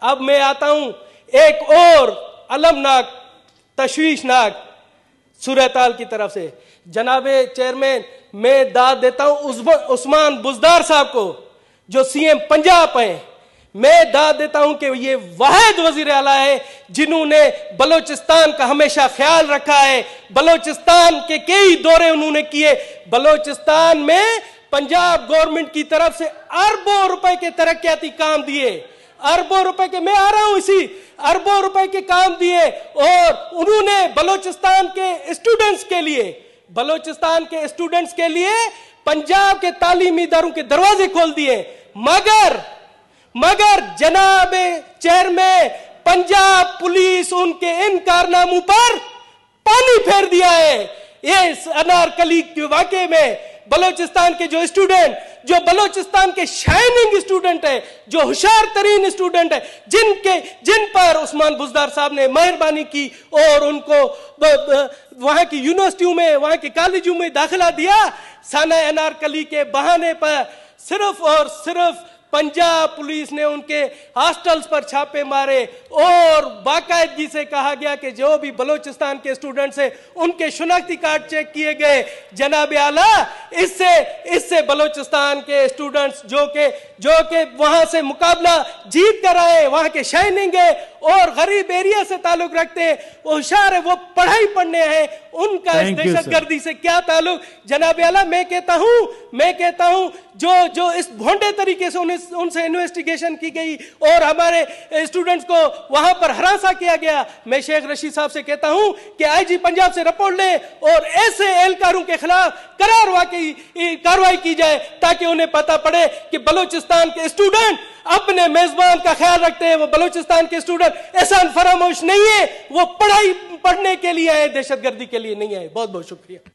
अब मैं आता हूं एक और अलमनाक तशवीशनाक सूरत-हाल की तरफ से। जनाबे चेयरमैन, मैं दाद देता हूं उस्मान बुज़दार साहब को जो सीएम पंजाब हैं। मैं दाद देता हूं कि ये वाहिद वजीर आला है जिन्होंने बलोचिस्तान का हमेशा ख्याल रखा है। बलोचिस्तान के कई दौरे उन्होंने किए। बलोचिस्तान में पंजाब गवर्नमेंट की तरफ से अरबों रुपए के तरक्याती काम दिए, अरबों रुपए के, मैं आ रहा हूं इसी, अरबों रुपए के काम दिए। और उन्होंने बलोचिस्तान के स्टूडेंट्स के लिए पंजाब के तालीमी इदारों के दरवाजे खोल दिए। मगर जनाब चेयरमैन, पंजाब पुलिस उनके इन कारनामों पर पानी फेर दिया है। ये अनारकली के वाकये में बलोचिस्तान के जो स्टूडेंट, जो बलोचिस्तान के शाइनिंग स्टूडेंट है, जो होशियार तरीन स्टूडेंट है, जिन पर उस्मान बुज़दार साहब ने मेहरबानी की और उनको वहां की यूनिवर्सिटियों में, वहां के कॉलेजों में दाखिला दिया, साना अनारकली के बहाने पर सिर्फ और सिर्फ पंजाब पुलिस ने उनके हॉस्टल्स पर छापे मारे और बाकायदगी से कहा गया कि जो भी बलोचिस्तान के स्टूडेंट्स हैं उनके शनाख्ती कार्ड चेक किए गए। जनाब आला, इससे बलोचिस्तान के स्टूडेंट्स जो के वहां से मुकाबला जीत कर आए, वहां के शाइनिंग है और गरीब एरिया से ताल्लुक रखते हैं, वो होशियार है, वो पढ़ाई पढ़ने हैं, उनका इस दहशतगर्दी से क्या ताल्लुक। जनाब आला, मैं कहता हूं जो इस भोंडे तरीके से उनसे इन्वेस्टिगेशन की गई और हमारे स्टूडेंट्स को वहां पर हरासा किया गया, मैं शेख रशीद साहब से कहता हूं कि आईजी पंजाब से रिपोर्ट ले और ऐसे एहलकारों के खिलाफ कार्रवाई की जाए ताकि उन्हें पता पड़े कि बलोचिस्तान के स्टूडेंट अपने मेजबान का ख्याल रखते हैं। वो बलोचिस्तान के स्टूडेंट एहसान फरामोश नहीं है, वो पढ़ाई पढ़ने के लिए आए, दहशतगर्दी के लिए नहीं आए। बहुत बहुत शुक्रिया।